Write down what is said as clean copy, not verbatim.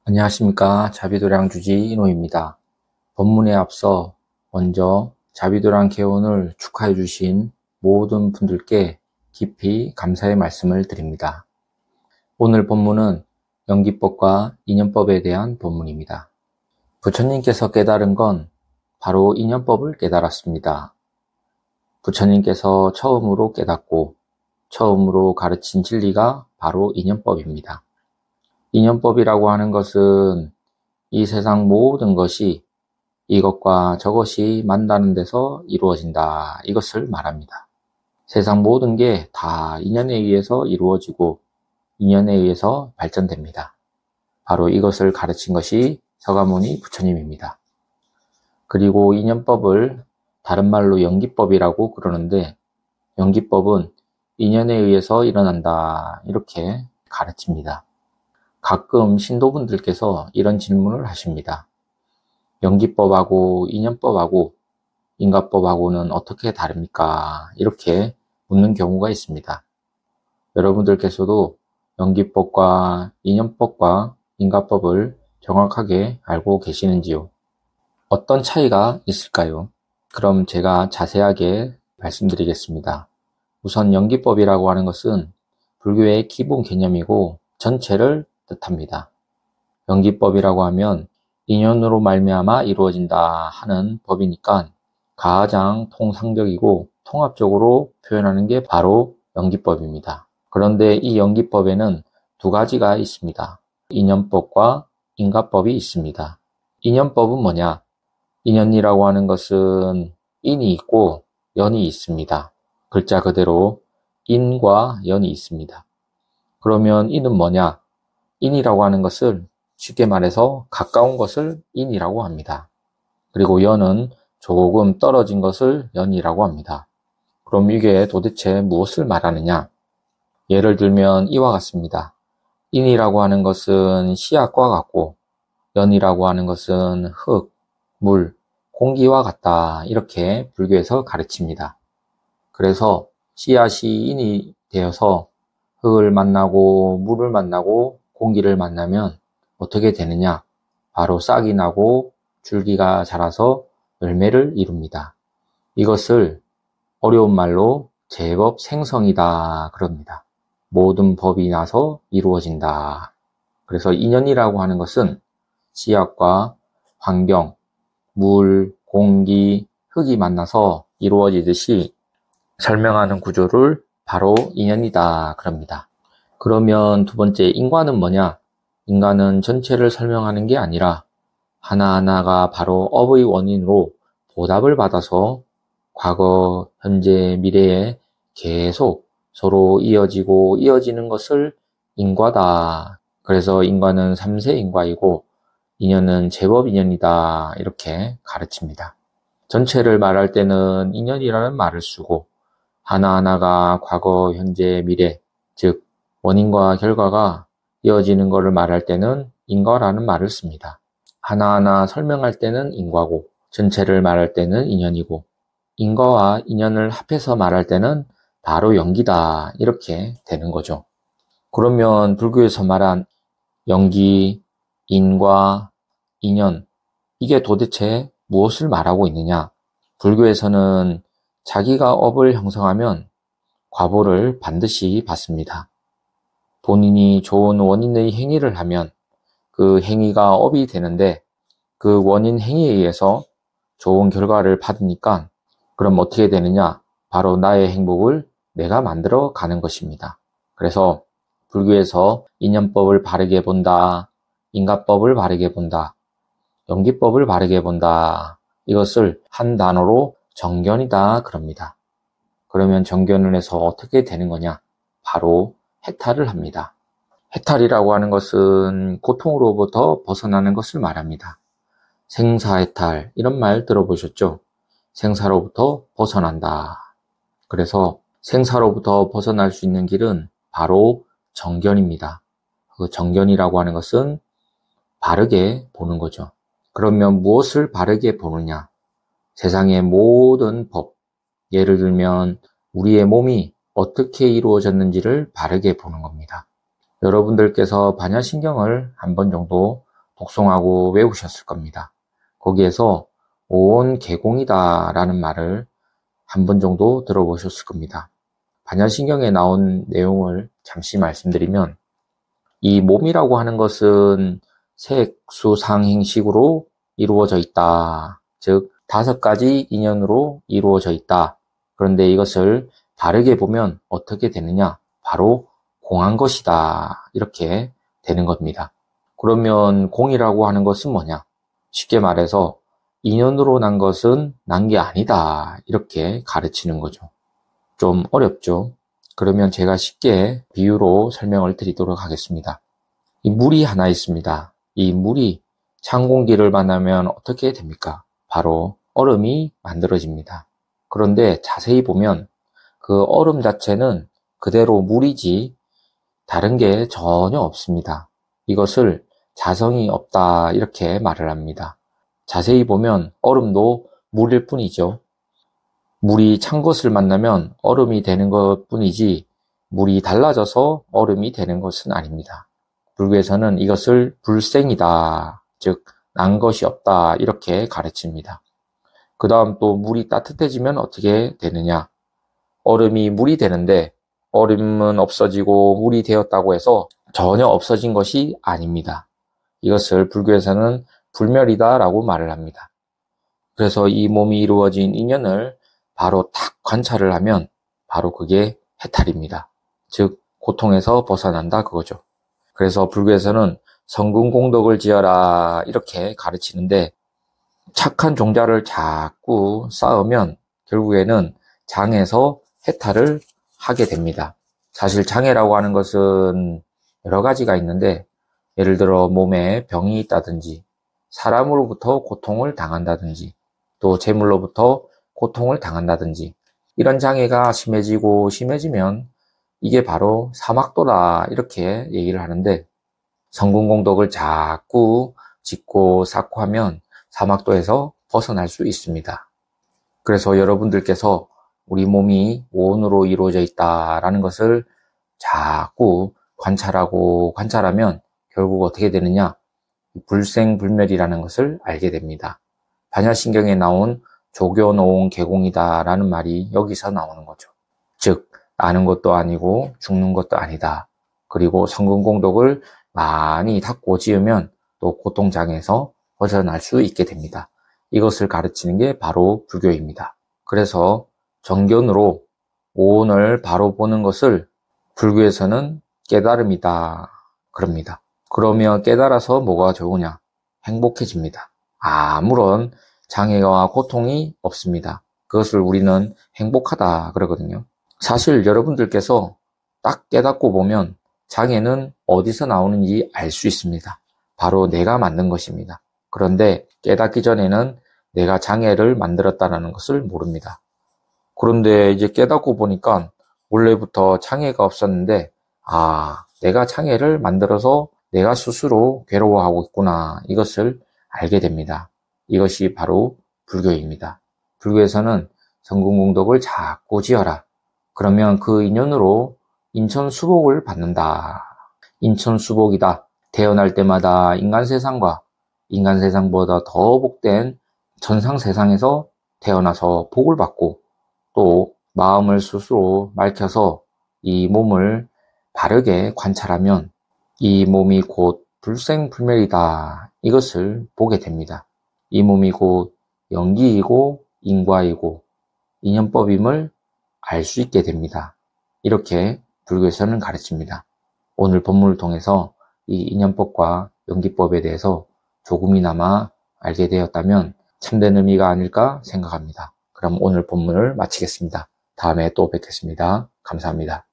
안녕하십니까. 자비도량 주지 이노입니다. 본문에 앞서 먼저 자비도량 개원을 축하해 주신 모든 분들께 깊이 감사의 말씀을 드립니다. 오늘 본문은 연기법과 인연법에 대한 본문입니다. 부처님께서 깨달은 건 바로 인연법을 깨달았습니다. 부처님께서 처음으로 깨닫고 처음으로 가르친 진리가 바로 인연법입니다. 인연법이라고 하는 것은 이 세상 모든 것이 이것과 저것이 만나는 데서 이루어진다, 이것을 말합니다. 세상 모든 게 다 인연에 의해서 이루어지고 인연에 의해서 발전됩니다. 바로 이것을 가르친 것이 서가모니 부처님입니다. 그리고 인연법을 다른 말로 연기법이라고 그러는데, 연기법은 인연에 의해서 일어난다, 이렇게 가르칩니다. 가끔 신도분들께서 이런 질문을 하십니다. 연기법하고 인연법하고 인과법하고는 어떻게 다릅니까? 이렇게 묻는 경우가 있습니다. 여러분들께서도 연기법과 인연법과 인과법을 정확하게 알고 계시는지요? 어떤 차이가 있을까요? 그럼 제가 자세하게 말씀드리겠습니다. 우선 연기법이라고 하는 것은 불교의 기본 개념이고 전체를 뜻합니다. 연기법이라고 하면 인연으로 말미암아 이루어진다 하는 법이니까 가장 통상적이고 통합적으로 표현하는 게 바로 연기법입니다. 그런데 이 연기법에는 두 가지가 있습니다. 인연법과 인과법이 있습니다. 인연법은 뭐냐? 인연이라고 하는 것은 인이 있고 연이 있습니다. 글자 그대로 인과 연이 있습니다. 그러면 인은 뭐냐? 인이라고 하는 것을 쉽게 말해서 가까운 것을 인이라고 합니다. 그리고 연은 조금 떨어진 것을 연이라고 합니다. 그럼 이게 도대체 무엇을 말하느냐? 예를 들면 이와 같습니다. 인이라고 하는 것은 씨앗과 같고 연이라고 하는 것은 흙, 물, 공기와 같다, 이렇게 불교에서 가르칩니다. 그래서 씨앗이 인이 되어서 흙을 만나고 물을 만나고 공기를 만나면 어떻게 되느냐? 바로 싹이 나고 줄기가 자라서 열매를 이룹니다. 이것을 어려운 말로 제법 생성이다 그럽니다. 모든 법이 나서 이루어진다. 그래서 인연이라고 하는 것은 씨앗과 환경, 물, 공기, 흙이 만나서 이루어지듯이 설명하는 구조를 바로 인연이다 그럽니다. 그러면 두 번째, 인과는 뭐냐? 인과는 전체를 설명하는 게 아니라 하나하나가 바로 업의 원인으로 보답을 받아서 과거, 현재, 미래에 계속 서로 이어지고 이어지는 것을 인과다. 그래서 인과는 삼세 인과이고 인연은 제법 인연이다, 이렇게 가르칩니다. 전체를 말할 때는 인연이라는 말을 쓰고 하나하나가 과거, 현재, 미래, 즉 원인과 결과가 이어지는 것을 말할 때는 인과라는 말을 씁니다. 하나하나 설명할 때는 인과고 전체를 말할 때는 인연이고 인과와 인연을 합해서 말할 때는 바로 연기다, 이렇게 되는 거죠. 그러면 불교에서 말한 연기, 인과, 인연, 이게 도대체 무엇을 말하고 있느냐? 불교에서는 자기가 업을 형성하면 과보를 반드시 받습니다. 본인이 좋은 원인의 행위를 하면 그 행위가 업이 되는데 그 원인 행위에 의해서 좋은 결과를 받으니까 그럼 어떻게 되느냐? 바로 나의 행복을 내가 만들어 가는 것입니다. 그래서 불교에서 인연법을 바르게 본다, 인과법을 바르게 본다, 연기법을 바르게 본다, 이것을 한 단어로 정견이다 그럽니다. 그러면 정견을 해서 어떻게 되는 거냐? 바로 해탈을 합니다. 해탈이라고 하는 것은 고통으로부터 벗어나는 것을 말합니다. 생사해탈, 이런 말 들어보셨죠? 생사로부터 벗어난다. 그래서 생사로부터 벗어날 수 있는 길은 바로 정견입니다. 그 정견이라고 하는 것은 바르게 보는 거죠. 그러면 무엇을 바르게 보느냐? 세상의 모든 법, 예를 들면 우리의 몸이 어떻게 이루어졌는지를 바르게 보는 겁니다. 여러분들께서 반야신경을 한 번 정도 독송하고 외우셨을 겁니다. 거기에서 오온 개공이다 라는 말을 한 번 정도 들어보셨을 겁니다. 반야신경에 나온 내용을 잠시 말씀드리면, 이 몸이라고 하는 것은 색수상행식으로 이루어져 있다. 즉 5가지 인연으로 이루어져 있다. 그런데 이것을 바르게 보면 어떻게 되느냐? 바로 공한 것이다. 이렇게 되는 겁니다. 그러면 공이라고 하는 것은 뭐냐? 쉽게 말해서 인연으로 난 것은 난 게 아니다. 이렇게 가르치는 거죠. 좀 어렵죠? 그러면 제가 쉽게 비유로 설명을 드리도록 하겠습니다. 이 물이 하나 있습니다. 이 물이 찬 공기를 만나면 어떻게 됩니까? 바로 얼음이 만들어집니다. 그런데 자세히 보면 그 얼음 자체는 그대로 물이지 다른 게 전혀 없습니다. 이것을 자성이 없다 이렇게 말을 합니다. 자세히 보면 얼음도 물일 뿐이죠. 물이 찬 것을 만나면 얼음이 되는 것 뿐이지 물이 달라져서 얼음이 되는 것은 아닙니다. 불교에서는 이것을 불생이다, 즉 난 것이 없다 이렇게 가르칩니다. 그 다음 또 물이 따뜻해지면 어떻게 되느냐? 얼음이 물이 되는데 얼음은 없어지고 물이 되었다고 해서 전혀 없어진 것이 아닙니다. 이것을 불교에서는 불멸이다 라고 말을 합니다. 그래서 이 몸이 이루어진 인연을 바로 탁 관찰을 하면 바로 그게 해탈입니다. 즉 고통에서 벗어난다 그거죠. 그래서 불교에서는 성근공덕을 지어라 이렇게 가르치는데, 착한 종자를 자꾸 쌓으면 결국에는 장에서 해탈을 하게 됩니다. 사실 장애라고 하는 것은 여러 가지가 있는데, 예를 들어 몸에 병이 있다든지 사람으로부터 고통을 당한다든지 또 재물로부터 고통을 당한다든지 이런 장애가 심해지고 심해지면 이게 바로 사막도다 이렇게 얘기를 하는데, 성근공덕을 자꾸 짓고 쌓고 하면 사막도에서 벗어날 수 있습니다. 그래서 여러분들께서 우리 몸이 오온으로 이루어져 있다라는 것을 자꾸 관찰하고 관찰하면 결국 어떻게 되느냐? 불생불멸이라는 것을 알게 됩니다. 반야신경에 나온 조견오온 개공이다 라는 말이 여기서 나오는 거죠. 즉 나는 것도 아니고 죽는 것도 아니다. 그리고 성근공덕을 많이 닦고 지으면 또 고통장에서 벗어날 수 있게 됩니다. 이것을 가르치는 게 바로 불교입니다. 그래서 정견으로 오온을 바로 보는 것을 불교에서는 깨달음이다 그럽니다. 그러면 깨달아서 뭐가 좋으냐? 행복해집니다. 아무런 장애와 고통이 없습니다. 그것을 우리는 행복하다 그러거든요. 사실 여러분들께서 딱 깨닫고 보면 장애는 어디서 나오는지 알 수 있습니다. 바로 내가 만든 것입니다. 그런데 깨닫기 전에는 내가 장애를 만들었다는 것을 모릅니다. 그런데 이제 깨닫고 보니까 원래부터 장애가 없었는데, 내가 장애를 만들어서 내가 스스로 괴로워하고 있구나 이것을 알게 됩니다. 이것이 바로 불교입니다. 불교에서는 성근공덕을 자꾸 지어라. 그러면 그 인연으로 인천수복을 받는다. 인천수복이다. 태어날 때마다 인간세상과 인간세상보다 더 복된 천상세상에서 태어나서 복을 받고, 또 마음을 스스로 맑혀서 이 몸을 바르게 관찰하면 이 몸이 곧 불생불멸이다 이것을 보게 됩니다. 이 몸이 곧 영기이고 인과이고 인연법임을 알 수 있게 됩니다. 이렇게 불교에서는 가르칩니다. 오늘 본문을 통해서 이 인연법과 연기법에 대해서 조금이나마 알게 되었다면 참된 의미가 아닐까 생각합니다. 그럼 오늘 본문을 마치겠습니다. 다음에 또 뵙겠습니다. 감사합니다.